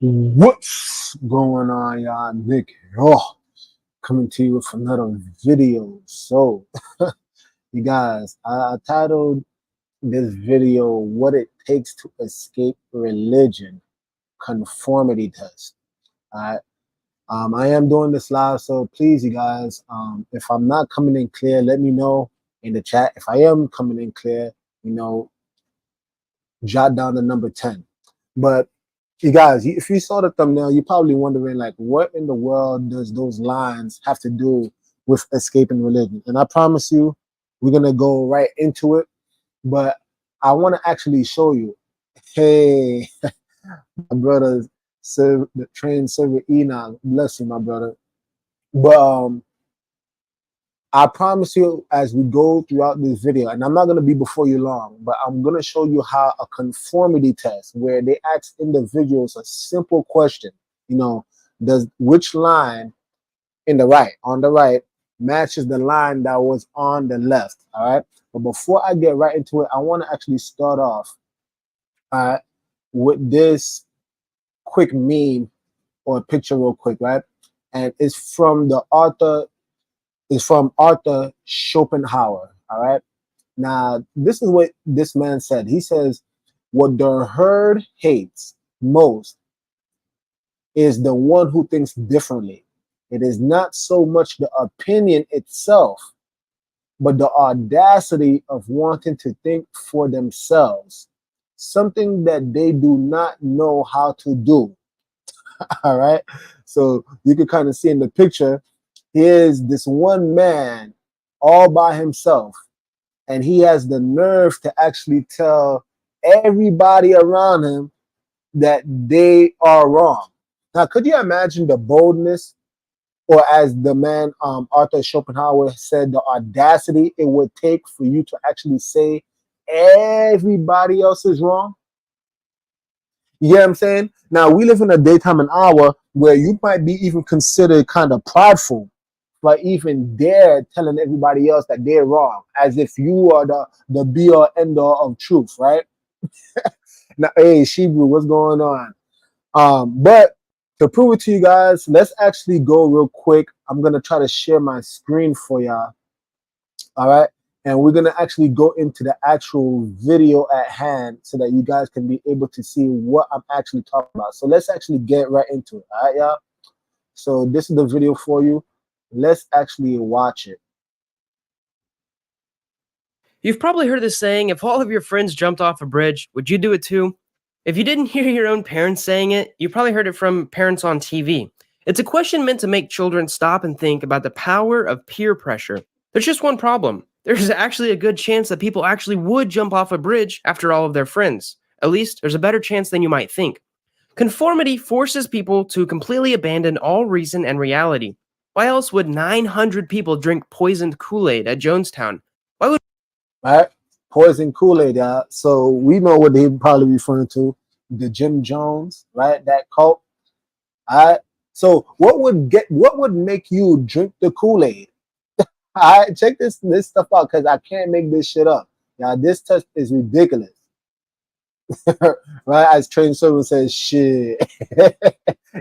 What's going on, y'all? Nick here, coming to you with another video. So, you guys, I titled this video "What It Takes to Escape Religion: Conformity Test." Alright, I am doing this live, so please, you guys, if I'm not coming in clear, let me know in the chat. If I am coming in clear, you know, jot down the number 10. But you guys, if you saw the thumbnail, you're probably wondering, like, what in the world does those lines have to do with escaping religion? And I promise you, we're going to go right into it. But I want to actually show you. Hey, my brother, the train server Enoch, bless you, my brother. But I promise you, as we go throughout this video, and I'm not going to be before you long, but I'm going to show you how a conformity test, where they ask individuals a simple question, does which line on the right matches the line that was on the left, all right? But before I get right into it, I want to actually start off with this quick meme or picture real quick, right? And it's from Arthur Schopenhauer, all right? Now, this is what this man said. He says, what the herd hates most is the one who thinks differently. It is not so much the opinion itself, but the audacity of wanting to think for themselves, something that they do not know how to do. All right? So you can kind of see in the picture, here's this one man all by himself, and he has the nerve to actually tell everybody around him that they are wrong. Now, could you imagine the boldness, or as the man Arthur Schopenhauer said, the audacity it would take for you to actually say everybody else is wrong? You get what I'm saying? Now, we live in a daytime and hour where you might be even considered kind of prideful, but even dare telling everybody else that they're wrong, as if you are the be or end all of truth, right? Now, hey, Shebrew, what's going on? But to prove it to you guys, let's actually go real quick. I'm gonna try to share my screen for y'all. All right. And we're gonna actually go into the actual video at hand so that you guys can be able to see what I'm actually talking about. So let's actually get right into it. All right, y'all. So this is the video for you. Let's actually watch it. You've probably heard this saying, if all of your friends jumped off a bridge, would you do it too? If you didn't hear your own parents saying it, you probably heard it from parents on TV. It's a question meant to make children stop and think about the power of peer pressure. There's just one problem. There's actually a good chance that people actually would jump off a bridge after all of their friends. At least, there's a better chance than you might think. Conformity forces people to completely abandon all reason and reality. Why else would 900 people drink poisoned Kool-Aid at Jonestown? Why would Right? Poison Kool-Aid, y'all. So we know what they're probably referring to, the Jim Jones, right? That cult. All right. So what would make you drink the Kool-Aid? All right, check this stuff out, because I can't make this shit up. Now, this test is ridiculous. Right? As train server says, shit.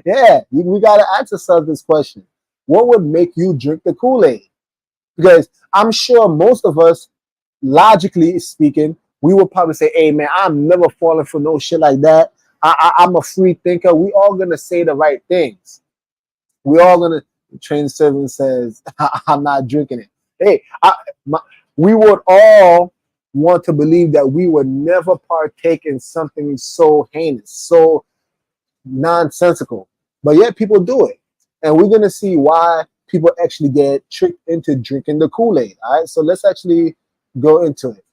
Yeah, we gotta ask ourselves this question. What would make you drink the Kool-Aid? Because I'm sure most of us, logically speaking, we would probably say, hey man, I'm never falling for no shit like that. I'm a free thinker. We all gonna say the right things. We all gonna, train servant says, I'm not drinking it. Hey, we would all want to believe that we would never partake in something so heinous, so nonsensical. But yet people do it. And we're gonna see why people actually get tricked into drinking the Kool-Aid. All right, so let's actually go into it.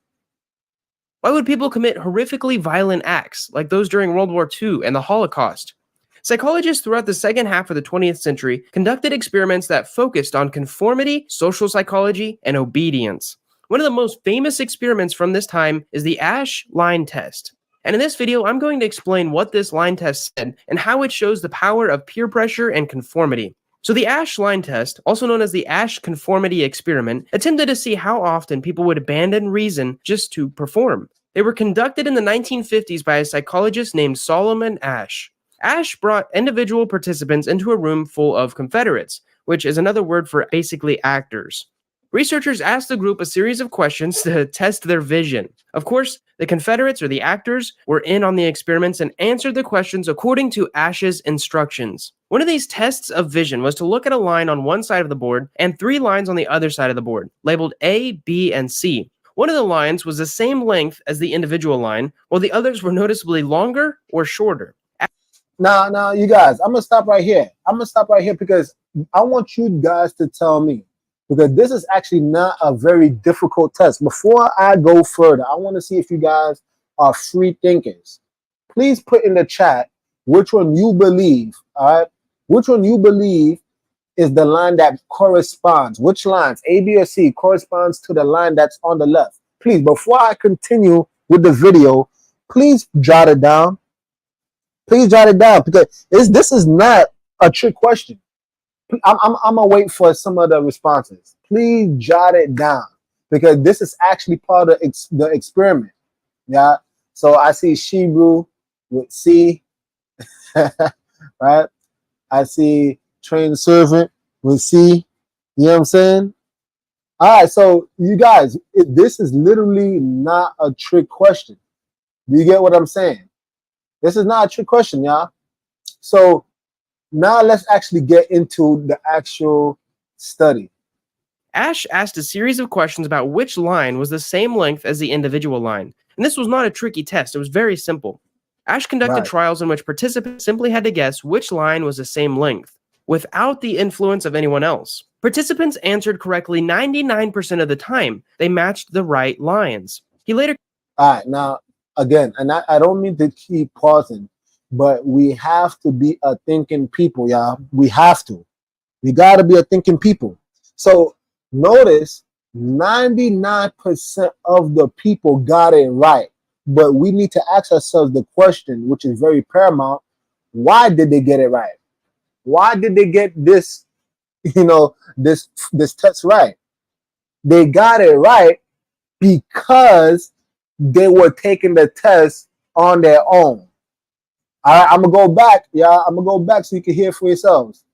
Why would people commit horrifically violent acts like those during World War II and the Holocaust? Psychologists throughout the second half of the 20th century conducted experiments that focused on conformity, social psychology, and obedience. One of the most famous experiments from this time is the Asch line test. And in this video, I'm going to explain what this line test said and how it shows the power of peer pressure and conformity. So the Asch line test, also known as the Asch conformity experiment, attempted to see how often people would abandon reason just to perform. They were conducted in the 1950s by a psychologist named Solomon Asch. Ash brought individual participants into a room full of Confederates, which is another word for basically actors. Researchers asked the group a series of questions to test their vision. Of course, the Confederates or the actors were in on the experiments and answered the questions according to Ash's instructions. One of these tests of vision was to look at a line on one side of the board and 3 lines on the other side of the board, labeled A, B, and C. One of the lines was the same length as the individual line, while the others were noticeably longer or shorter. Now, you guys, I'm gonna stop right here. I'm gonna stop right here because I want you guys to tell me, because this is actually not a very difficult test. Before I go further, I want to see if you guys are free thinkers. Please put in the chat which one you believe, all right? Which one you believe is the line that corresponds, which lines, A, B, or C, corresponds to the line that's on the left. Please, before I continue with the video, please jot it down. Please jot it down because this is not a trick question. I'm gonna wait for some of the responses. Please jot it down because this is actually part of the experiment. Yeah. So I see Shebrew with C, right? I see trained servant with C. You know what I'm saying? All right. So you guys, this is literally not a trick question. Do you get what I'm saying? This is not a trick question, y'all. So now let's actually get into the actual study. Ash asked a series of questions about which line was the same length as the individual line. And this was not a tricky test, it was very simple. Ash conducted trials in which participants simply had to guess which line was the same length, without the influence of anyone else. Participants answered correctly 99% of the time. They matched the right lines. He later... All right, now, again, and I don't mean to keep pausing, but we have to be a thinking people, y'all. We have to. We got to be a thinking people. So notice 99% of the people got it right. But we need to ask ourselves the question, which is very paramount. Why did they get it right? Why did they get this, this test right? They got it right because they were taking the test on their own. All right, I'm gonna go back, y'all. I'm gonna go back so you can hear for yourselves.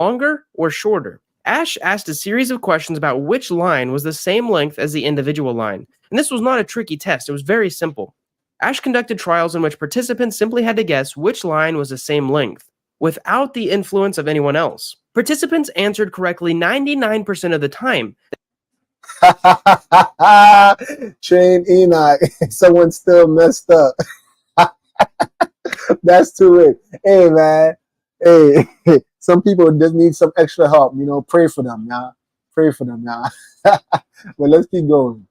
Longer or shorter? Ash asked a series of questions about which line was the same length as the individual line. And this was not a tricky test, it was very simple. Ash conducted trials in which participants simply had to guess which line was the same length, without the influence of anyone else. Participants answered correctly 99% of the time. Train Enoch. Someone still messed up. That's too late. Hey, man. Hey, some people just need some extra help. Pray for them, y'all. Pray for them, y'all. But let's keep going.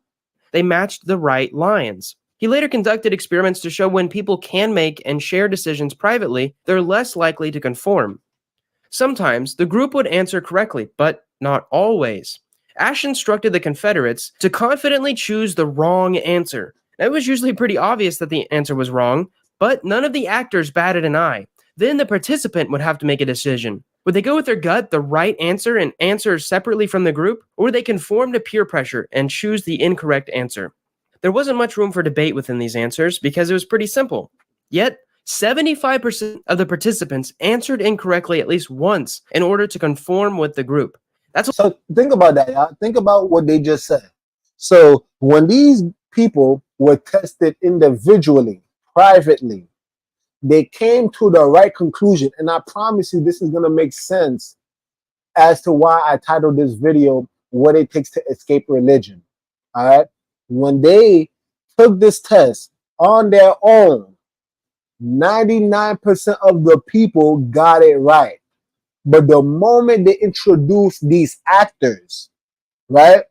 They matched the right lines. He later conducted experiments to show when people can make and share decisions privately, they're less likely to conform. Sometimes the group would answer correctly, but not always. Ash instructed the Confederates to confidently choose the wrong answer. Now, it was usually pretty obvious that the answer was wrong, but none of the actors batted an eye. Then the participant would have to make a decision. Would they go with their gut, the right answer, and answer separately from the group, or would they conform to peer pressure and choose the incorrect answer? There wasn't much room for debate within these answers because it was pretty simple. Yet, 75% of the participants answered incorrectly at least once in order to conform with the group. So think about that, y'all. Think about what they just said. So when these people were tested individually, privately, they came to the right conclusion. And I promise you, this is going to make sense as to why I titled this video, What It Takes to Escape Religion. All right. When they took this test on their own, 99% of the people got it right. But the moment they introduce these actors, right?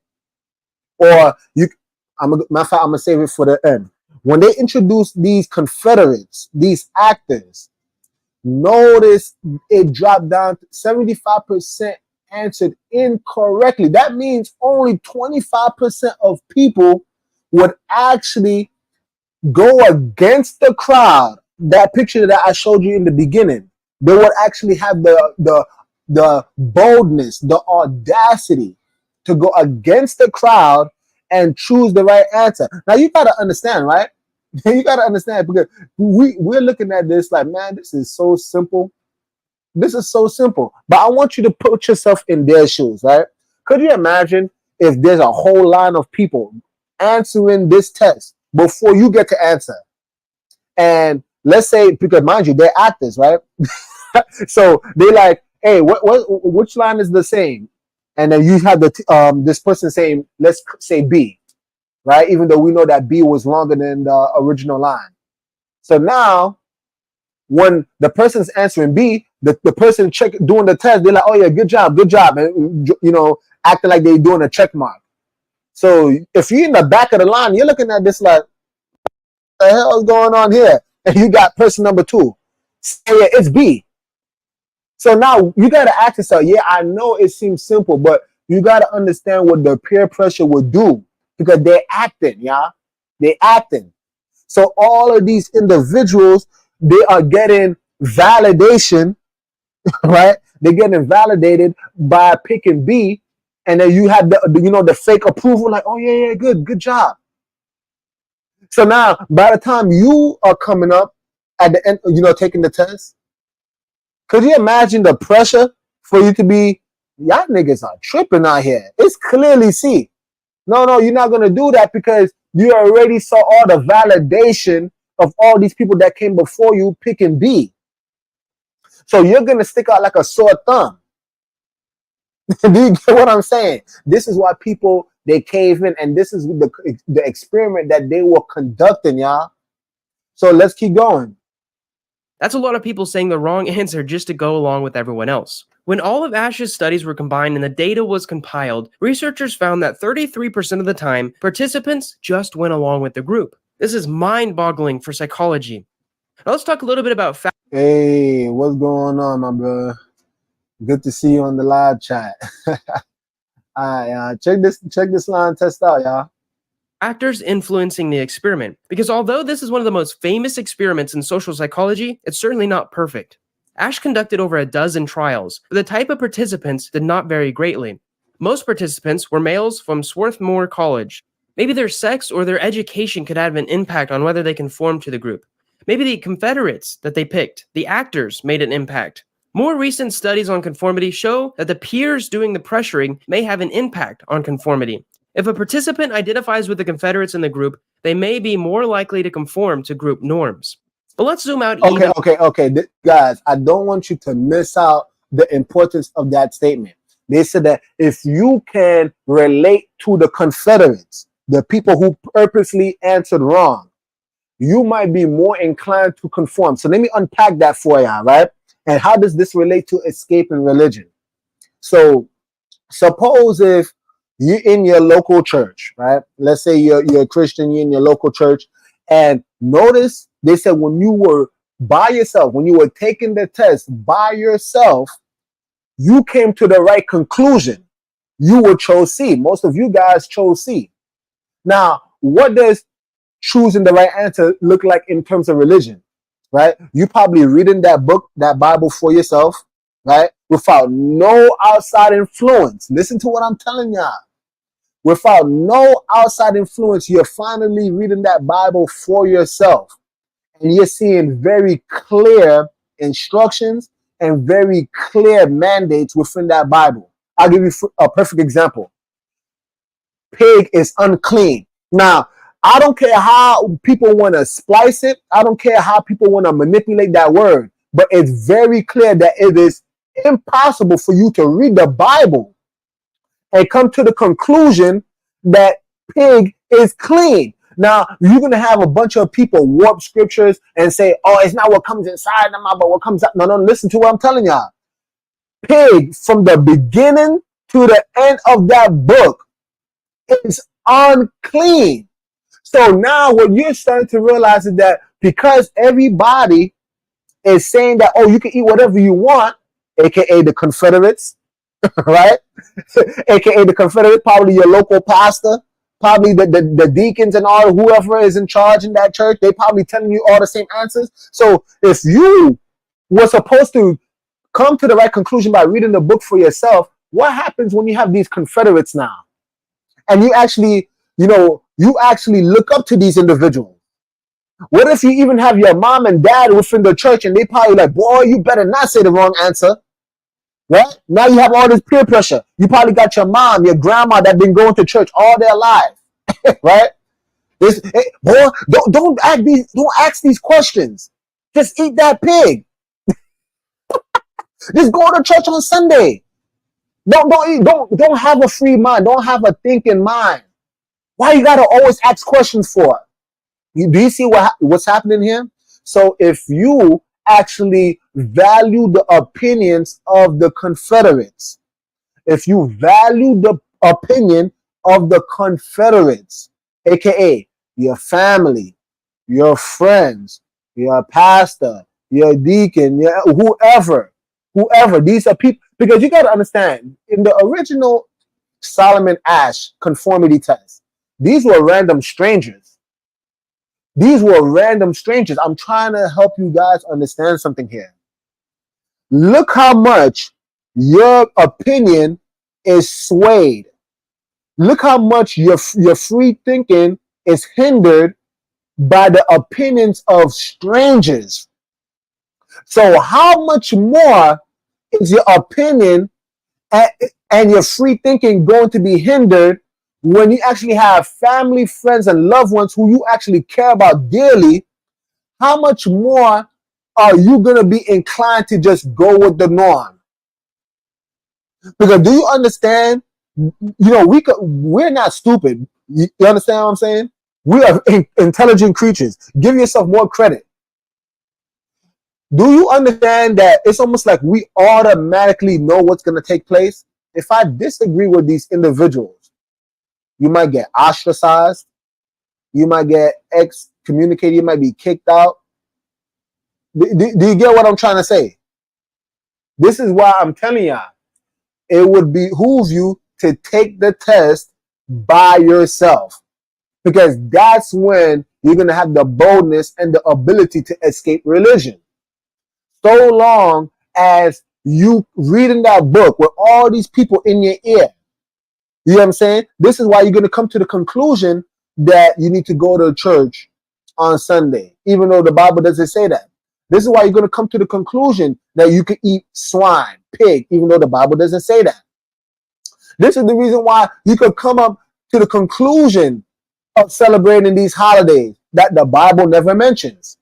Or I'm gonna save it for the end. When they introduce these Confederates, these actors, notice it dropped down to 75% answered incorrectly. That means only 25% of people would actually go against the crowd. That picture that I showed you in the beginning, they would actually have the boldness, the audacity to go against the crowd and choose the right answer. Now you gotta understand, right? You got to understand, because we're looking at this like, man, this is so simple. This is so simple. But I want you to put yourself in their shoes, right? Could you imagine if there's a whole line of people answering this test before you get to answer? And let's say, because mind you, they're actors, right? So they like, hey, which line is the same? And then you have this person saying, let's say B, right? Even though we know that B was longer than the original line. So now, when the person's answering B, the person doing the test, they're like, oh yeah, good job, and acting like they're doing a check mark. So if you're in the back of the line, you're looking at this like, what the hell is going on here? And you got person number 2. So yeah, it's B. So now you got to ask yourself, yeah, I know it seems simple, but you got to understand what the peer pressure would do, because they're acting, yeah? They're acting. So all of these individuals, they are getting validation, right? They're getting validated by picking B, and then you have the fake approval, like, oh yeah, good job. So now, by the time you are coming up at the end, taking the test, could you imagine the pressure for you to be, y'all niggas are tripping out here. It's clearly C. No, you're not gonna do that, because you already saw all the validation of all these people that came before you picking B. So you're gonna stick out like a sore thumb. Do you get what I'm saying? This is why people, they cave in, and this is the experiment that they were conducting, y'all. So let's keep going. That's a lot of people saying the wrong answer just to go along with everyone else. When all of Ash's studies were combined and the data was compiled, researchers found that 33% of the time, participants just went along with the group. This is mind-boggling for psychology. Now let's talk a little bit about Hey, what's going on, my brother? Good to see you on the live chat. All right, check this line test out, y'all. factors influencing the experiment, because although this is one of the most famous experiments in social psychology, it's certainly not perfect. Ash conducted over a dozen trials, but the type of participants did not vary greatly. Most participants were males from Swarthmore College. Maybe their sex or their education could have an impact on whether they conformed to the group. Maybe the Confederates that they picked, the actors, made an impact. More recent studies on conformity show that the peers doing the pressuring may have an impact on conformity. If a participant identifies with the Confederates in the group, they may be more likely to conform to group norms. But let's zoom out. Okay. Guys, I don't want you to miss out the importance of that statement. They said that if you can relate to the Confederates, the people who purposely answered wrong, you might be more inclined to conform. So let me unpack that for you, right? And how does this relate to escaping religion? So suppose if you're in your local church, right? Let's say you're a Christian, you're in your local church, and notice they said when you were by yourself, when you were taking the test by yourself, you came to the right conclusion. You would chose C. Most of you guys chose C. Now, what does choosing the right answer look like in terms of religion, right? You probably reading that book, that Bible for yourself, right? Without no outside influence. Listen to what I'm telling y'all. Without no outside influence, you're finally reading that Bible for yourself. And you're seeing very clear instructions and very clear mandates within that Bible. I'll give you a perfect example. Pig is unclean. Now, I don't care how people want to splice it. I don't care how people want to manipulate that word. But it's very clear that it is impossible for you to read the Bible and come to the conclusion that pig is clean. Now, you're going to have a bunch of people warp scriptures and say, oh, it's not what comes inside them, but what comes out. No, listen to what I'm telling y'all. Pig, from the beginning to the end of that book, is unclean. So now what you're starting to realize is that because everybody is saying that, oh, you can eat whatever you want, aka the Confederates, right? AKA the Confederate, probably your local pastor, probably the deacons and all, whoever is in charge in that church, they probably telling you all the same answers. So if you were supposed to come to the right conclusion by reading the book for yourself, what happens when you have these Confederates now? And you actually, you actually look up to these individuals. What if you even have your mom and dad within the church and they probably like, boy, you better not say the wrong answer. Right? Now you have all this peer pressure. You probably got your mom, your grandma that been going to church all their life. Right? This, hey, boy, don't ask these questions. Just eat that pig. Just go to church on Sunday. Don't have a free mind. Don't have a thinking mind. Why you gotta always ask questions for? Do you see what's happening here? So if you actually value the opinions of the Confederates, if you value the opinion of the Confederates, aka your family, your friends, your pastor, your deacon, whoever, these are people, because you got to understand, in the original Solomon Asch conformity test, these were random strangers. These were random strangers. I'm trying to help you guys understand something here. Look how much your opinion is swayed. Look how much your free thinking is hindered by the opinions of strangers. So how much more is your opinion and your free thinking going to be hindered when you actually have family, friends, and loved ones who you actually care about dearly? How much more are you going to be inclined to just go with the norm? Because do you understand? We're not stupid. You understand what I'm saying? We are intelligent creatures. Give yourself more credit. Do you understand that it's almost like we automatically know what's going to take place? If I disagree with these individuals, you might get ostracized. You might get excommunicated. You might be kicked out. Do you get what I'm trying to say? This is why I'm telling y'all, it would behoove you to take the test by yourself, because that's when you're going to have the boldness and the ability to escape religion. So long as you reading that book with all these people in your ear, you know what I'm saying? This is why you're going to come to the conclusion that you need to go to church on Sunday, even though the Bible doesn't say that. This is why you're going to come to the conclusion that you can eat swine, pig, even though the Bible doesn't say that. This is the reason why you could come up to the conclusion of celebrating these holidays that the Bible never mentions.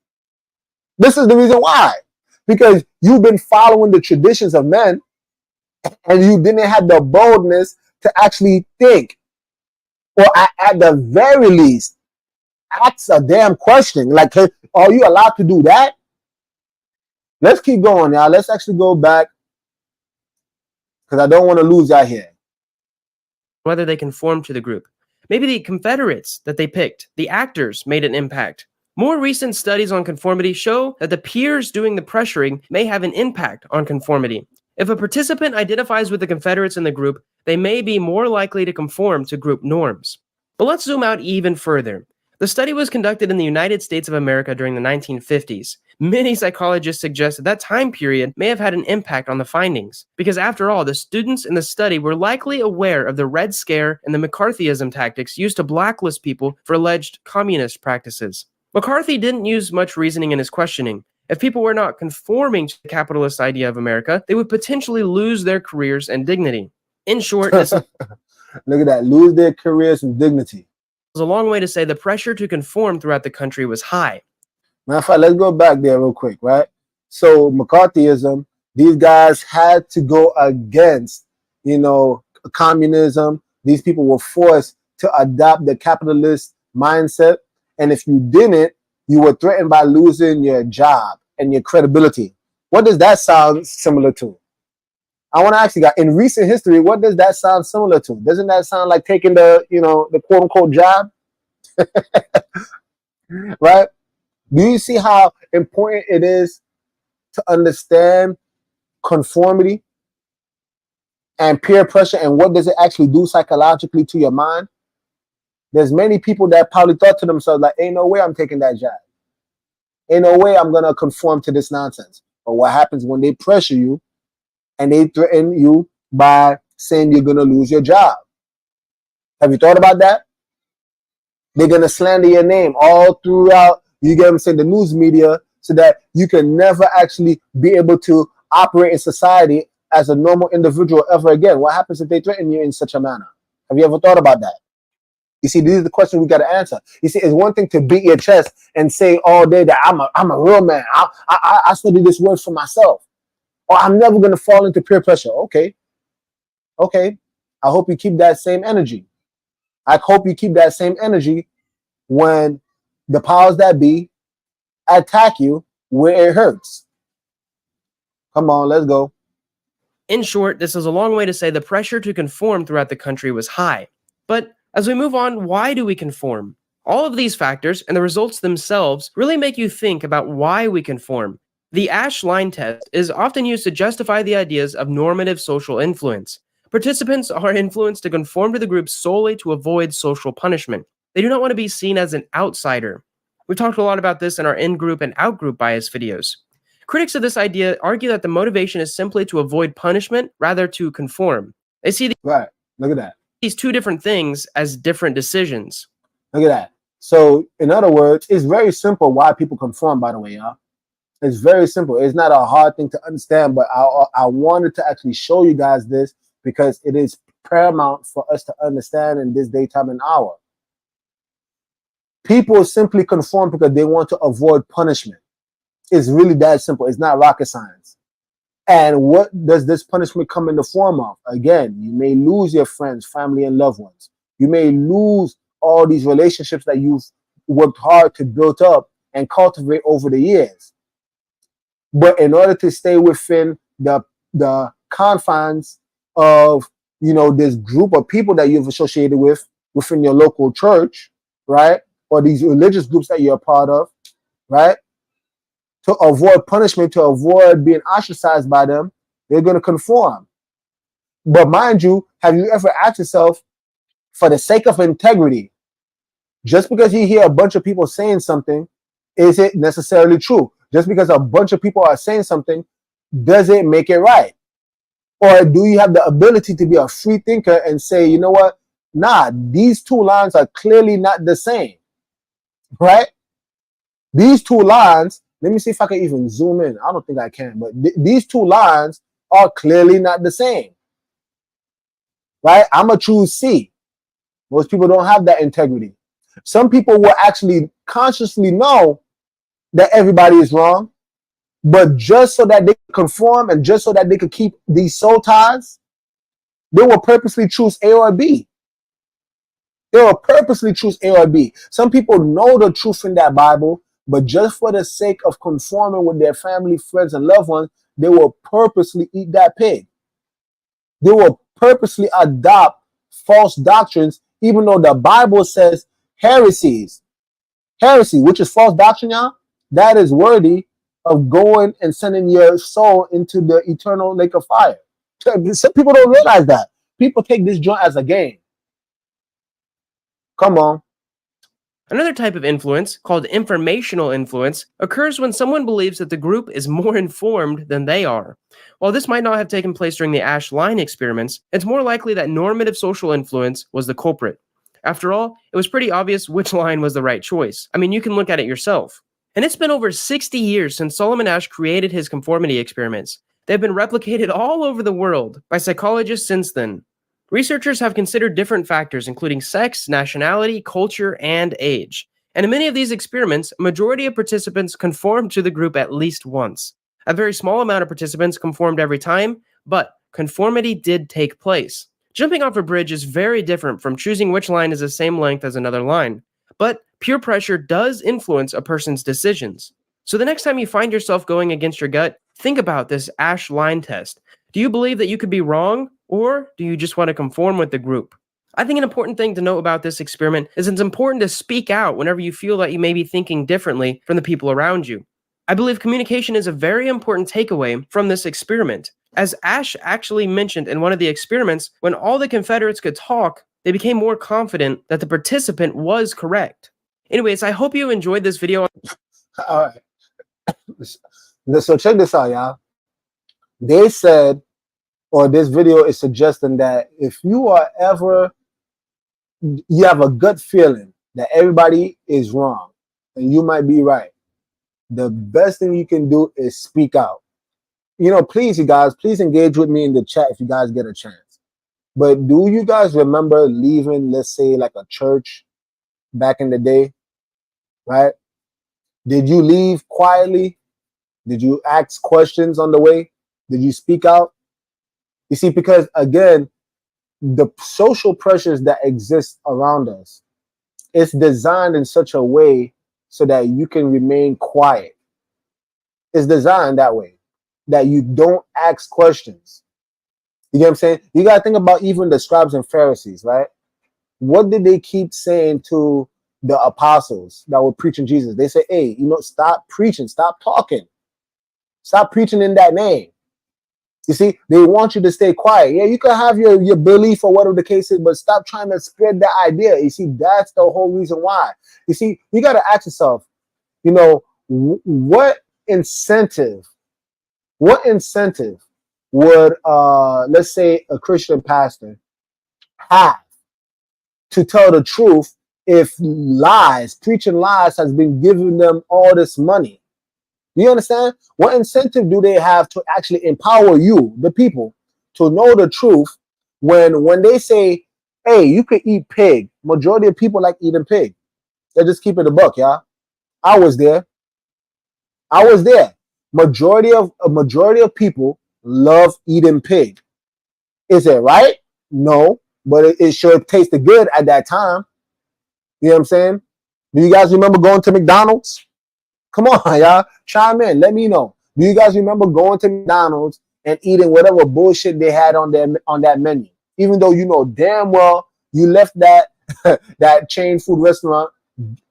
This is the reason why. Because you've been following the traditions of men and you didn't have the boldness to actually think, or at the very least, ask a damn question. Like, hey, are you allowed to do that? Let's keep going, y'all. Let's actually go back, because I don't want to lose y'all here. Whether they conform to the group. Maybe the Confederates that they picked, the actors, made an impact. More recent studies on conformity show that the peers doing the pressuring may have an impact on conformity. If a participant identifies with the Confederates in the group, they may be more likely to conform to group norms. But let's zoom out even further. The study was conducted in the United States of America during the 1950s. Many psychologists suggest that that time period may have had an impact on the findings, because after all, the students in the study were likely aware of the Red Scare and the McCarthyism tactics used to blacklist people for alleged communist practices. McCarthy didn't use much reasoning in his questioning. If people were not conforming to the capitalist idea of America, they would potentially lose their careers and dignity. In short, this is Look at that. Lose their careers and dignity. a long way to say the pressure to conform throughout the country was high. Matter of fact, let's go back there real quick, right? So McCarthyism, these guys had to go against, communism. These people were forced to adopt the capitalist mindset. And if you didn't, you were threatened by losing your job and your credibility. What does that sound similar to? I want to ask you guys, in recent history, what does that sound similar to? Doesn't that sound like taking the quote unquote job? Right? Do you see how important it is to understand conformity and peer pressure, and what does it actually do psychologically to your mind? There's many people that probably thought to themselves, like, ain't no way I'm taking that job. Ain't no way I'm going to conform to this nonsense. But what happens when they pressure you and they threaten you by saying you're going to lose your job? Have you thought about that? They're going to slander your name all throughout You get what I'm saying? The news media, so that you can never actually be able to operate in society as a normal individual ever again. What happens if they threaten you in such a manner? Have you ever thought about that? You see, these are the questions we got to answer. You see, it's one thing to beat your chest and say all day that I'm a real man. I study this word for myself. Or I'm never going to fall into peer pressure. Okay. Okay. I hope you keep that same energy. I hope you keep that same energy when the powers that be attack you where it hurts. Come on, let's go. In short, this is a long way to say the pressure to conform throughout the country was high. But as we move on, why do we conform? All of these factors and the results themselves really make you think about why we conform. The Ash line test is often used to justify the ideas of normative social influence. Participants are influenced to conform to the group solely to avoid social punishment. They do not want to be seen as an outsider. We've talked a lot about this in our in-group and out-group bias videos. Critics of this idea argue that the motivation is simply to avoid punishment rather to conform. They see Right. Look at that. these two different things as different decisions. Look at that. So, in other words, it's very simple why people conform, by the way, y'all. It's very simple. It's not a hard thing to understand, but I wanted to actually show you guys this because it is paramount for us to understand in this day, time, and hour. People simply conform because they want to avoid punishment. It's really that simple. It's not rocket science. And what does this punishment come in the form of? Again, you may lose your friends, family, and loved ones. You may lose all these relationships that you've worked hard to build up and cultivate over the years. But in order to stay within the confines of, you know, this group of people that you've associated with within your local church, right? Or these religious groups that you're a part of, right? To avoid punishment, to avoid being ostracized by them, they're going to conform. But mind you, have you ever asked yourself, for the sake of integrity, just because you hear a bunch of people saying something, is it necessarily true? Just because a bunch of people are saying something, does it make it right? Or do you have the ability to be a free thinker and say, you know what? Nah, these two lines are clearly not the same, right? These two lines, let me see if I can even zoom in. I don't think I can, but these two lines are clearly not the same, right? I'm going to choose C. Most people don't have that integrity. Some people will actually consciously know that everybody is wrong, but just so that they can conform and just so that they could keep these soul ties, they will purposely choose A or B. They will purposely choose A or B. Some people know the truth in that Bible, but just for the sake of conforming with their family, friends, and loved ones, they will purposely eat that pig. They will purposely adopt false doctrines, even though the Bible says heresies. Heresy, which is false doctrine, y'all, that is worthy of going and sending your soul into the eternal lake of fire. Some people don't realize that. People take this joint as a game. Come on. Another type of influence, called informational influence, occurs when someone believes that the group is more informed than they are. While this might not have taken place during the Ash line experiments, it's more likely that normative social influence was the culprit. After all, it was pretty obvious which line was the right choice. I mean, you can look at it yourself. And it's been over 60 years since Solomon Asch created his conformity experiments. They've been replicated all over the world by psychologists since then. Researchers have considered different factors, including sex, nationality, culture, and age. And in many of these experiments, a majority of participants conformed to the group at least once. A very small amount of participants conformed every time, but conformity did take place. Jumping off a bridge is very different from choosing which line is the same length as another line. But peer pressure does influence a person's decisions. So the next time you find yourself going against your gut, think about this Ash line test. Do you believe that you could be wrong, or do you just want to conform with the group? I think an important thing to know about this experiment is it's important to speak out whenever you feel that you may be thinking differently from the people around you. I believe communication is a very important takeaway from this experiment. As Ash actually mentioned in one of the experiments, when all the Confederates could talk, they became more confident that the participant was correct. Anyways, I hope you enjoyed this video. All right. So check this out, y'all. They said, or this video is suggesting that if you are ever, you have a gut feeling that everybody is wrong and you might be right. The best thing you can do is speak out. Please, you guys, please engage with me in the chat if you guys get a chance. But do you guys remember leaving, let's say, like a church back in the day, right? Did you leave quietly? Did you ask questions on the way? Did you speak out? You see, because again, the social pressures that exist around us, it's designed in such a way so that you can remain quiet. It's designed that way, that you don't ask questions. You get what I'm saying? You got to think about even the scribes and Pharisees, right? What did they keep saying to the apostles that were preaching Jesus? They say, hey, stop preaching, stop talking, stop preaching in that name. You see, they want you to stay quiet. Yeah, you can have your belief or whatever the case is, but stop trying to spread that idea. You see, that's the whole reason why. You see, you got to ask yourself, what incentive would, let's say, a Christian pastor have to tell the truth if preaching lies has been giving them all this money? Do you understand? What incentive do they have to actually empower you, the people, to know the truth when they say, hey, you could eat pig? Majority of people like eating pig. They just keep it a buck, y'all. I was there. Majority of people love eating pig. Is it right? No, but it sure tasted good at that time. You know what I'm saying? Do you guys remember going to McDonald's? Come on, y'all. Chime in. Let me know. Do you guys remember going to McDonald's and eating whatever bullshit they had on that menu? Even though you know damn well you left that that chain food restaurant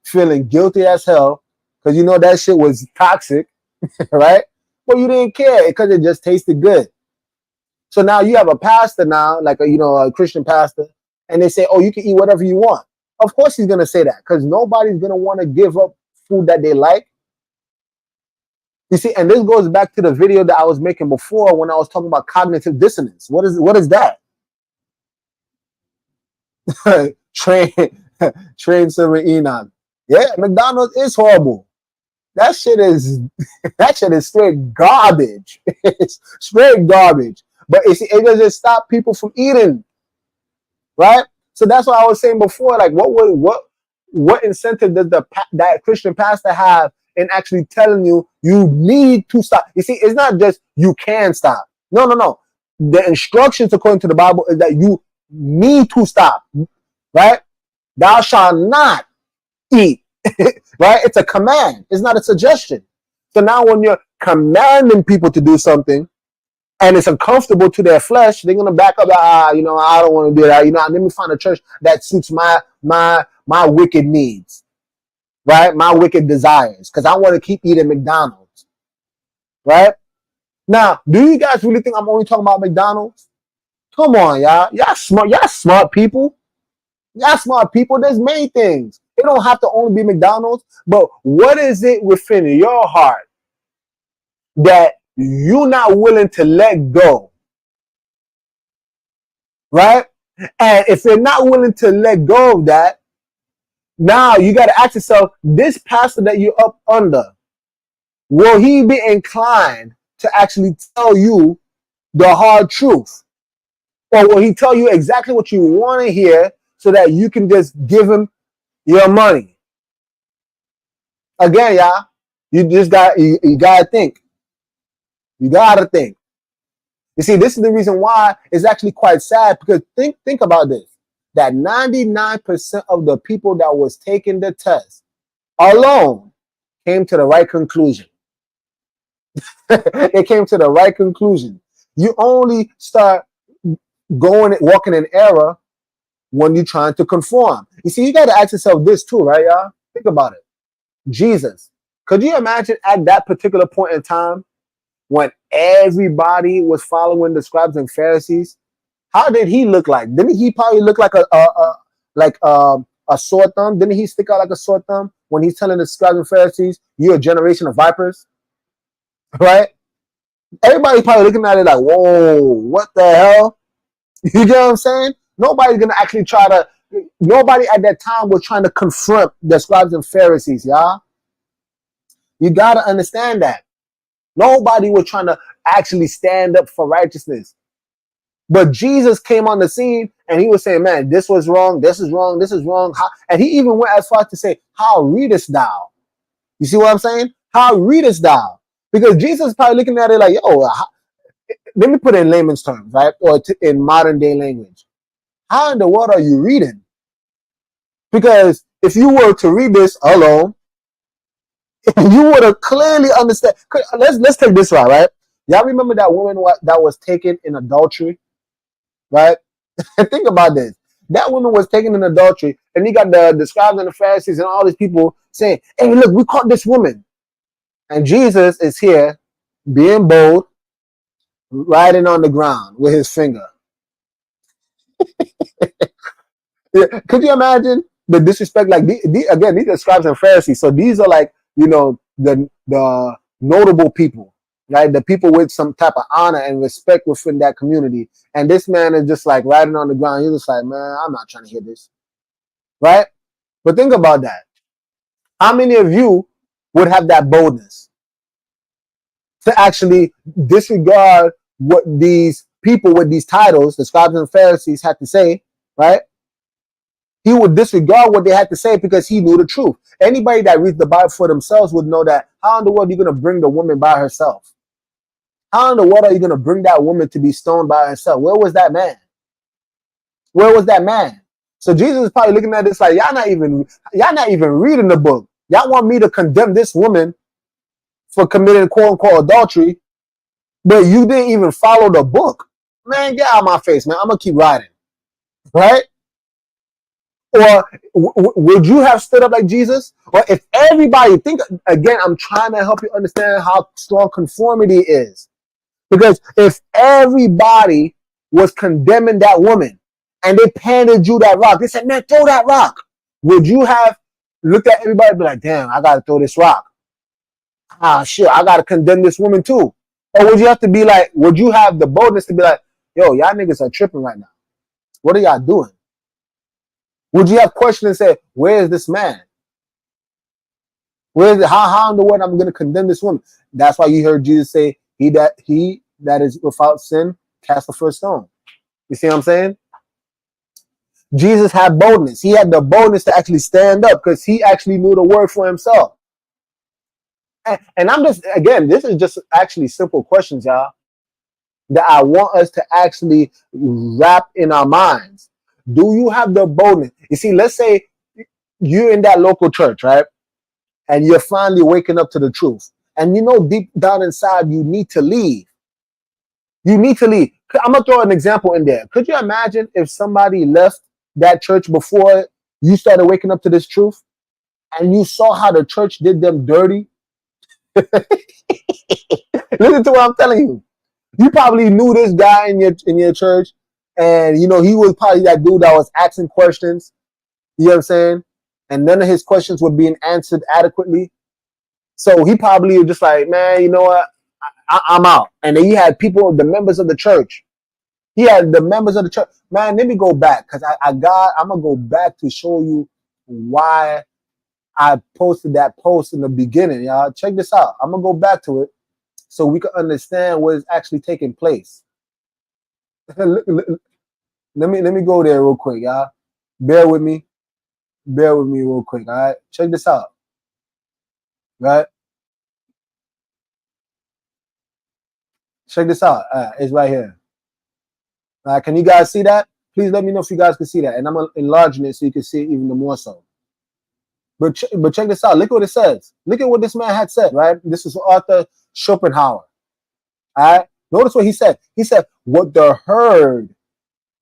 feeling guilty as hell because you know that shit was toxic, right? But you didn't care because it just tasted good. So now you have a pastor now, like a Christian pastor, and they say, oh, you can eat whatever you want. Of course he's gonna say that because nobody's gonna want to give up food that they like. You see, and this goes back to the video that I was making before when I was talking about cognitive dissonance. What is that? Train serving Enoch. Yeah, McDonald's is horrible. That shit is straight garbage. It's straight garbage. But it doesn't stop people from eating, right? So that's what I was saying before. Like, what incentive does that Christian pastor have in actually telling you need to stop? You see, it's not just you can stop. No. The instructions according to the Bible is that you need to stop, right? Thou shalt not eat, right? It's a command. It's not a suggestion. So now when you're commanding people to do something and it's uncomfortable to their flesh, they're gonna back up. I don't want to do that. Let me find a church that suits my wicked needs, right? My wicked desires, because I want to keep eating McDonald's, right? Now, do you guys really think I'm only talking about McDonald's? Come on, y'all. Y'all smart people. Y'all smart people. There's many things. It don't have to only be McDonald's, but what is it within your heart that you're not willing to let go, right? And if you're not willing to let go of that, now you got to ask yourself, this pastor that you're up under, will he be inclined to actually tell you the hard truth? Or will he tell you exactly what you want to hear so that you can just give him your money? Again, y'all, you gotta think. You gotta think. You see, this is the reason why it's actually quite sad, because think about this. That 99% of the people that was taking the test alone came to the right conclusion. They came to the right conclusion. You only start walking in error when you're trying to conform. You see, you got to ask yourself this too, right, y'all? Think about it. Jesus. Could you imagine at that particular point in time when everybody was following the scribes and Pharisees? How did he look like? Didn't he probably look like a sore thumb? Didn't he stick out like a sore thumb when he's telling the scribes and Pharisees, "You're a generation of vipers," right? Everybody probably looking at it like, "Whoa, what the hell?" You get what I'm saying? Nobody's gonna actually nobody at that time was trying to confront the scribes and Pharisees, y'all. You got to understand that. Nobody was trying to actually stand up for righteousness. But Jesus came on the scene and he was saying, man, this was wrong, this is wrong, this is wrong. And he even went as far as to say, how readest thou? You see what I'm saying? How readest thou? Because Jesus is probably looking at it like, yo, let me put it in layman's terms, right? Or in modern day language. How in the world are you reading? Because if you were to read this alone, you would have clearly understand. Let's take this route, right? Y'all remember that woman that was taken in adultery, right? And think about this. That woman was taken in adultery, and you got the scribes and the Pharisees and all these people saying, hey, look, we caught this woman. And Jesus is here being bold, writing on the ground with his finger. Yeah. Could you imagine the disrespect? Like, again, these are scribes and Pharisees. So these are like, the notable people, right? The people with some type of honor and respect within that community. And this man is just like writing on the ground. He's just like, man, I'm not trying to hear this, right? But think about that. How many of you would have that boldness to actually disregard what these people with these titles, the scribes and Pharisees, had to say, right? He would disregard what they had to say because he knew the truth. Anybody that reads the Bible for themselves would know that how in the world are you going to bring the woman by herself? How in the world are you going to bring that woman to be stoned by herself? Where was that man? Where was that man? So Jesus is probably looking at this like, y'all not even reading the book. Y'all want me to condemn this woman for committing quote unquote adultery, but you didn't even follow the book. Man, get out of my face, man. I'm going to keep riding. Right? Or would you have stood up like Jesus? Or if everybody, think again, I'm trying to help you understand how strong conformity is. Because if everybody was condemning that woman and they handed you that rock, they said, man, throw that rock. Would you have looked at everybody and be like, damn, I got to throw this rock? Ah, shit, I got to condemn this woman too. Or would you have to be like, would you have the boldness to be like, yo, y'all niggas are tripping right now. What are y'all doing? Would you have questioned and say, where is this man? Where is it? How in the world I'm going to condemn this woman? That's why you heard Jesus say, he that is without sin, cast the first stone. You see what I'm saying? Jesus had boldness. He had the boldness to actually stand up because he actually knew the word for himself. And I'm just, again, this is just actually simple questions, y'all, that I want us to actually wrap in our minds. Do you have the boldness? You see, let's say you're in that local church, right? And you're finally waking up to the truth. And you know deep down inside, you need to leave. You need to leave. I'm going to throw an example in there. Could you imagine if somebody left that church before you started waking up to this truth and you saw how the church did them dirty? Listen to what I'm telling you. You probably knew this guy in your church, and he was probably that dude that was asking questions. You know what I'm saying? And none of his questions were being answered adequately. So he probably was just like, man, you know what? I'm out. And then he had people, the members of the church. He had the members of the church. Man, let me go back because I'm gonna go back to show you why I posted that post in the beginning. Y'all check this out. I'm gonna go back to it so we can understand what is actually taking place. Let me go there real quick, y'all. Bear with me real quick. All right, check this out. Right, check this out. It's right here. Can you guys see that? Please let me know if you guys can see that, and I'm enlarging it so you can see it even more so. But check this out. Look what it says. Look at what this man had said. Right, this is Arthur Schopenhauer. All right, notice what he said. He said, "What the herd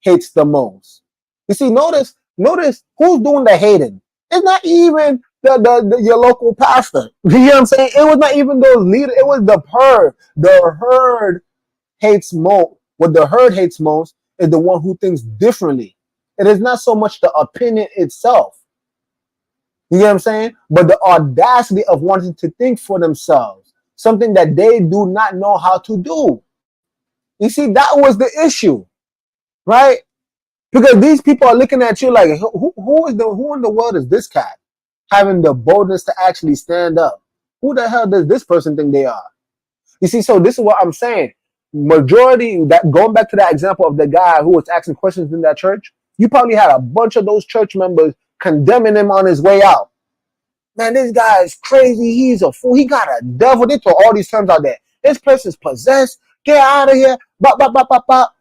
hates the most." You see, notice who's doing the hating. It's not even your local pastor. You know what I'm saying? It was not even those leaders. It was the herd. The herd hates most. What the herd hates most is the one who thinks differently. It is not so much the opinion itself. You know what I'm saying? But the audacity of wanting to think for themselves, something that they do not know how to do. You see, that was the issue, right? Because these people are looking at you like, who in the world is this cat having the boldness to actually stand up? Who the hell does this person think they are? You see, so this is what I'm saying. Majority, that going back to that example of the guy who was asking questions in that church, you probably had a bunch of those church members condemning him on his way out. Man, this guy is crazy. He's a fool. He got a devil. They throw all these terms out there. This person's possessed. Get out of here. Bop, bop, bop, bop, bop.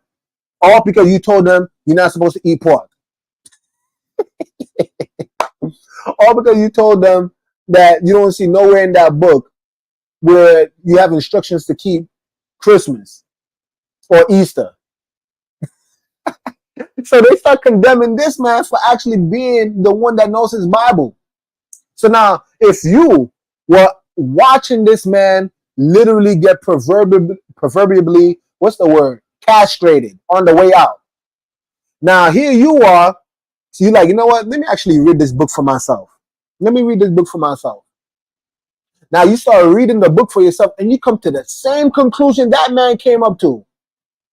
All because you told them you're not supposed to eat pork. All because you told them that you don't see nowhere in that book where you have instructions to keep Christmas or Easter. So they start condemning this man for actually being the one that knows his Bible. So now, if you were watching this man literally get proverbially, what's the word? Castrated on the way out. Now, here you are. So you're like, you know what? Let me actually read this book for myself. Let me read this book for myself. Now, you start reading the book for yourself and you come to the same conclusion that man came up to.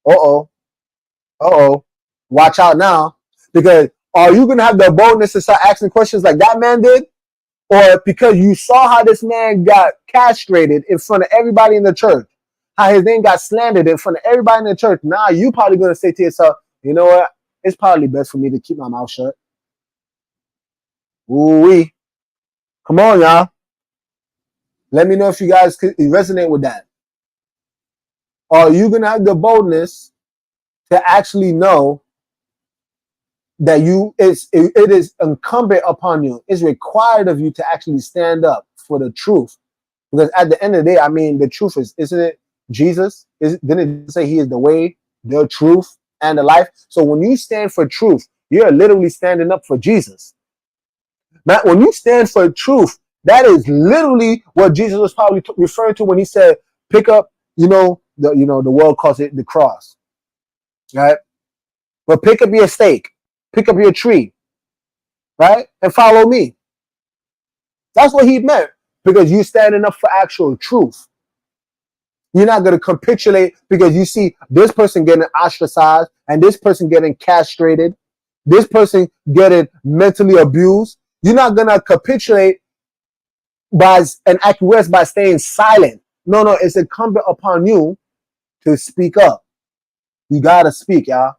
Uh-oh. Uh-oh. Watch out now. Because are you going to have the boldness to start asking questions like that man did? Or because you saw how this man got castrated in front of everybody in the church, how his name got slandered in front of everybody in the church, now you probably going to say to yourself, you know what? It's probably best for me to keep my mouth shut. Ooh-wee. Come on, y'all. Let me know if you guys resonate with that. Are you going to have the boldness to actually know that it is incumbent upon you, it's required of you to actually stand up for the truth? Because at the end of the day, I mean, the truth is, isn't it Jesus? Didn't it say he is the way, the truth, and the life? So when you stand for truth, you're literally standing up for Jesus. Now, when you stand for truth, that is literally what Jesus was probably referring to when he said, pick up, the world calls it the cross, right? But pick up your stake, pick up your tree, right? And follow me. That's what he meant, because you're standing up for actual truth. You're not going to capitulate because you see this person getting ostracized and this person getting castrated, this person getting mentally abused. You're not going to capitulate and acquiesce by staying silent. No, it's incumbent upon you to speak up. You got to speak, y'all.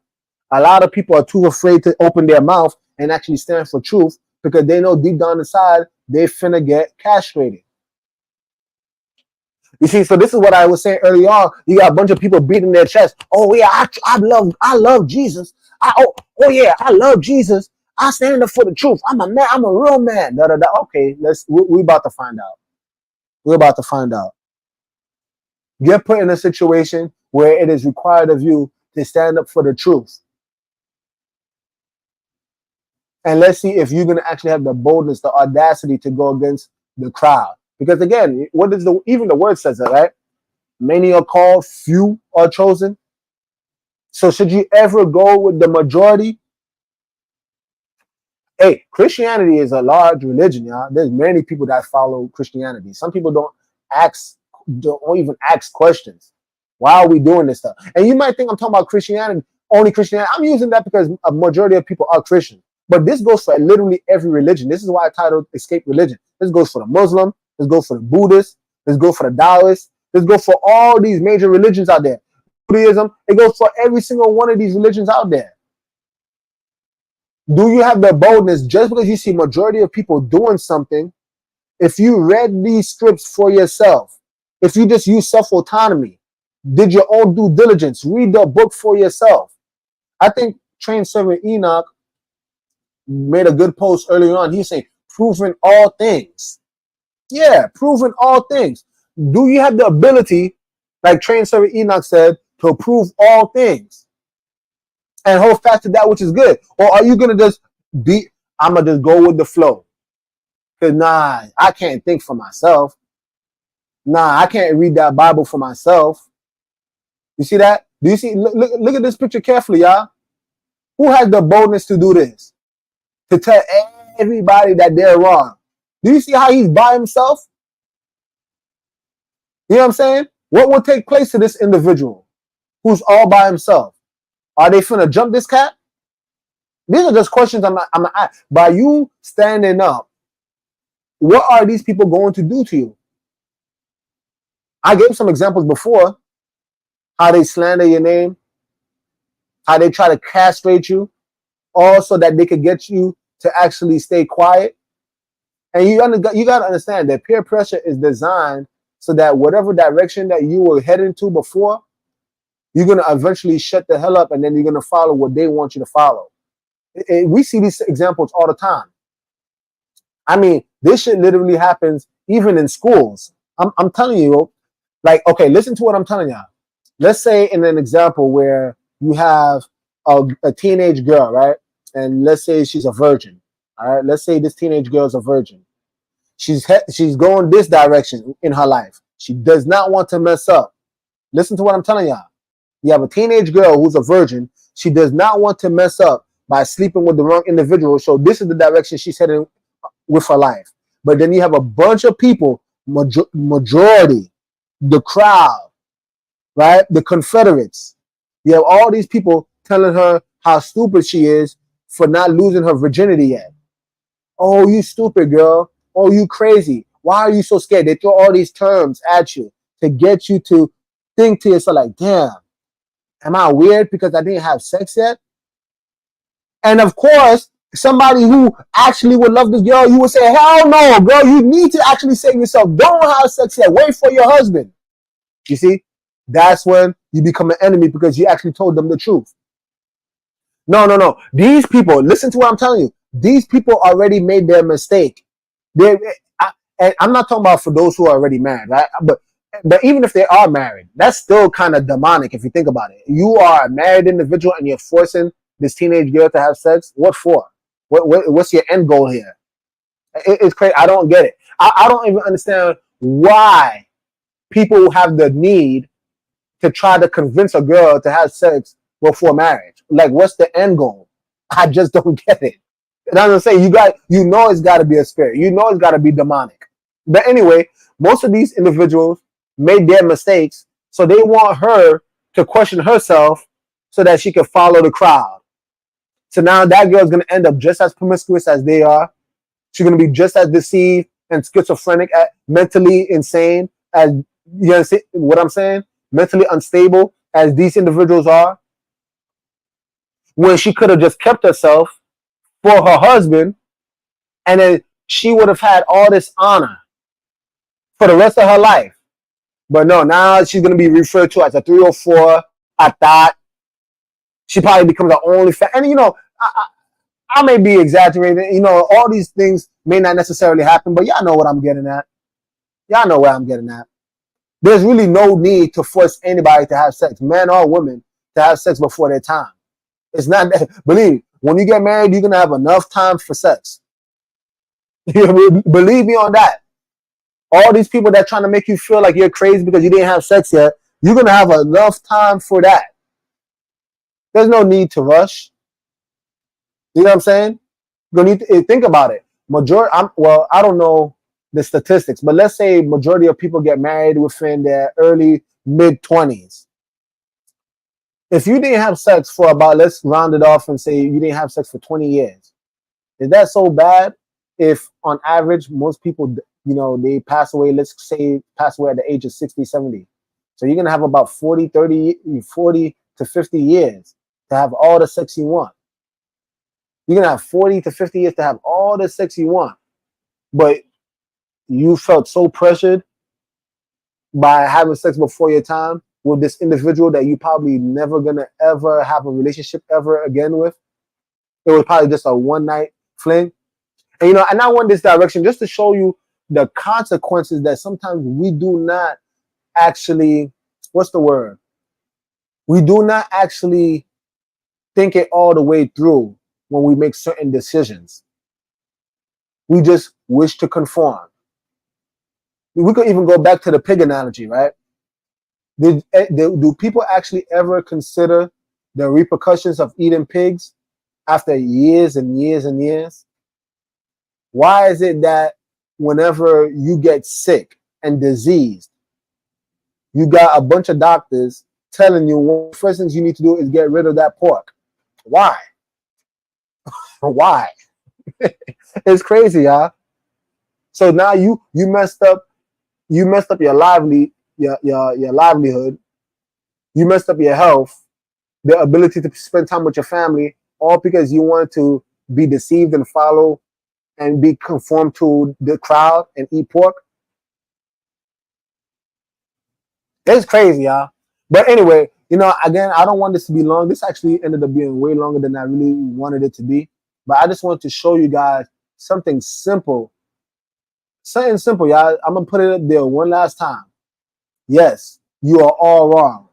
A lot of people are too afraid to open their mouth and actually stand for truth because they know deep down inside they finna get castrated. You see, so this is what I was saying early on. You got a bunch of people beating their chest. Oh yeah, I love Jesus. Oh yeah, I love Jesus. I stand up for the truth. I'm a man. I'm a real man. Da, da, da. Okay, we about to find out. We're about to find out. Get put in a situation where it is required of you to stand up for the truth. And let's see if you're going to actually have the boldness, the audacity to go against the crowd. Because again, even the word says it, right? Many are called, few are chosen. So should you ever go with the majority? Hey, Christianity is a large religion, y'all. There's many people that follow Christianity. Some people don't even ask questions. Why are we doing this stuff? And you might think I'm talking about Christianity, only Christianity. I'm using that because a majority of people are Christian. But this goes for literally every religion. This is why I titled Escape Religion. This goes for the Muslim. This goes for the Buddhist. This goes for the Taoist. This goes for all these major religions out there. Buddhism, it goes for every single one of these religions out there. Do you have the boldness, just because you see majority of people doing something, if you read these scripts for yourself, if you just use self-autonomy, did your own due diligence, read the book for yourself? I think Train Servant Enoch made a good post earlier on. He's saying, proving all things. Yeah, proving all things. Do you have the ability, like Train Servant Enoch said, to prove all things and hold fast to that which is good? Or are you going to just I'm going to just go with the flow? Because I can't think for myself. I can't read that Bible for myself. You see that? Do you see? Look at this picture carefully, y'all. Who has the boldness to do this? To tell everybody that they're wrong. Do you see how he's by himself? You know what I'm saying? What will take place to this individual who's all by himself? Are they finna jump this cat? These are just questions I'm asking. By you standing up, what are these people going to do to you? I gave some examples before how they slander your name, how they try to castrate you, all so that they could get you to actually stay quiet. And you got to understand that peer pressure is designed so that whatever direction that you were heading to before, you're going to eventually shut the hell up, and then you're going to follow what they want you to follow. We see these examples all the time. I mean, this shit literally happens even in schools. I'm telling you, like, okay, listen to what I'm telling y'all. Let's say in an example where you have a teenage girl, right? And let's say she's a virgin. All right, let's say this teenage girl is a virgin. She's going this direction in her life. She does not want to mess up. Listen to what I'm telling y'all. You have a teenage girl who's a virgin. She does not want to mess up by sleeping with the wrong individual. So this is the direction she's heading with her life. But then you have a bunch of people, majority, the crowd, right? The Confederates. You have all these people telling her how stupid she is for not losing her virginity yet. Oh, you stupid girl. Oh, you crazy. Why are you so scared? They throw all these terms at you to get you to think to yourself like, damn, am I weird because I didn't have sex yet? And of course, somebody who actually would love this girl, you would say, hell no, girl, you need to actually save yourself. Don't have sex yet. Wait for your husband. You see? That's when you become an enemy because you actually told them the truth. No. These people, listen to what I'm telling you. These people already made their mistake. And I'm not talking about for those who are already married, right? But even if they are married, that's still kind of demonic if you think about it. You are a married individual and you're forcing this teenage girl to have sex. What for? What's your end goal here? It's crazy. I don't get it. I don't even understand why people have the need to try to convince a girl to have sex before marriage. Like, what's the end goal? I just don't get it. And I'm gonna say, you know it's got to be a spirit. You know it's got to be demonic. But anyway, most of these individuals made their mistakes, so they want her to question herself so that she can follow the crowd. So now that girl's gonna end up just as promiscuous as they are. She's gonna be just as deceived and schizophrenic, mentally insane as, you know what I'm saying? Mentally unstable as these individuals are. When she could have just kept herself for her husband, and then she would have had all this honor for the rest of her life. But no, now she's going to be referred to as a 304, a thought. She probably becomes the only fan. And, I may be exaggerating. All these things may not necessarily happen, but y'all know what I'm getting at. Y'all know where I'm getting at. There's really no need to force anybody to have sex, men or women, to have sex before their time. It's not that. Believe me, when you get married, you're going to have enough time for sex. Believe me on that. All these people that are trying to make you feel like you're crazy because you didn't have sex yet, you're going to have enough time for that. There's no need to rush. You know what I'm saying? You're going to need to think about it. I don't know the statistics, but let's say majority of people get married within their early, mid-20s. If you didn't have sex for about, let's round it off and say you didn't have sex for 20 years, is that so bad if on average most people, they pass away, let's say pass away at the age of 60, 70. So you're going to have about 40 to 50 years to have all the sex you want. You're going to have 40 to 50 years to have all the sex you want. But you felt so pressured by having sex before your time with this individual that you probably never going to ever have a relationship ever again with. It was probably just a one-night fling. And, and I went this direction just to show you the consequences that sometimes we do not actually, what's the word? We do not actually think it all the way through when we make certain decisions. We just wish to conform. We could even go back to the pig analogy, right? Do people actually ever consider the repercussions of eating pigs after years and years and years? Why is it that whenever you get sick and diseased, you got a bunch of doctors telling you one of the first things you need to do is get rid of that pork? Why? Why? It's crazy, y'all. So now you messed up your your livelihood. You messed up your health, the ability to spend time with your family, all because you wanted to be deceived and follow and be conformed to the crowd and eat pork. It's crazy, y'all. But anyway, again, I don't want this to be long. This actually ended up being way longer than I really wanted it to be. But I just wanted to show you guys something simple. Something simple, y'all. I'm going to put it up there one last time. Yes, you are all wrong.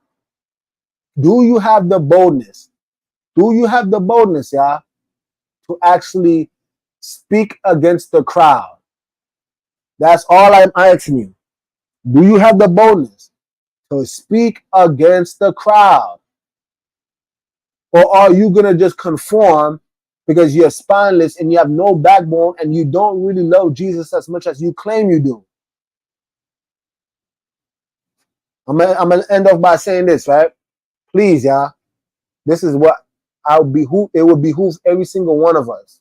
Do you have the boldness? Do you have the boldness, y'all, to actually speak against the crowd? That's all I'm asking you. Do you have the boldness to speak against the crowd? Or are you going to just conform because you're spineless and you have no backbone and you don't really love Jesus as much as you claim you do? I'm going to end off by saying this, right? Please, y'all. This is what it would behoove every single one of us.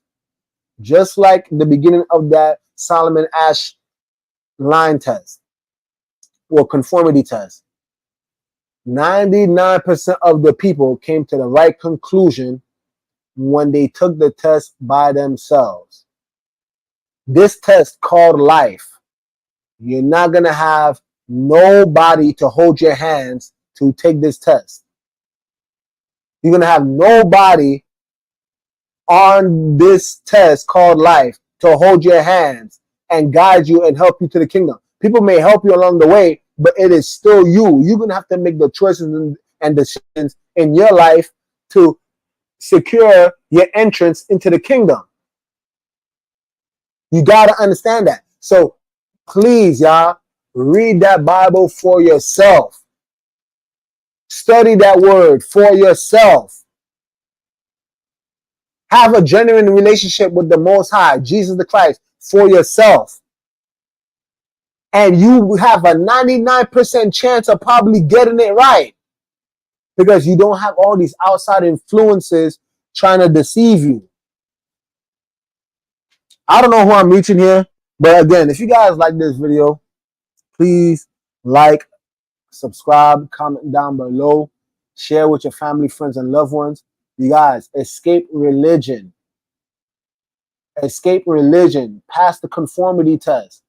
Just like the beginning of that Solomon Ash line test or conformity test. 99% of the people came to the right conclusion when they took the test by themselves. This test called life, you're not going to have nobody to hold your hands to take this test. You're going to have nobody on this test called life to hold your hands and guide you and help you to the kingdom. People may help you along the way, but it is still you. You're going to have to make the choices and decisions in your life to secure your entrance into the kingdom. You got to understand that. So please, y'all, read that Bible for yourself. Study that word for yourself. Have a genuine relationship with the Most High, Jesus the Christ, for yourself. And you have a 99% chance of probably getting it right. Because you don't have all these outside influences trying to deceive you. I don't know who I'm reaching here. But again, if you guys like this video, please like, subscribe, comment down below. Share with your family, friends, and loved ones. You guys, escape religion. Escape religion. Pass the conformity test.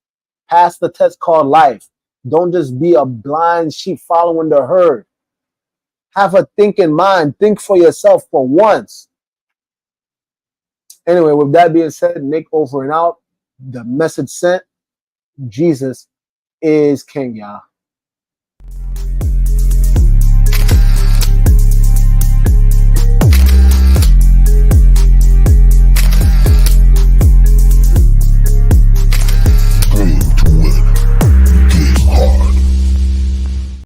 Pass the test called life. Don't just be a blind sheep following the herd. Have a thinking mind. Think for yourself for once. Anyway, with that being said, Nick over and out. The message sent. Jesus is King, y'all.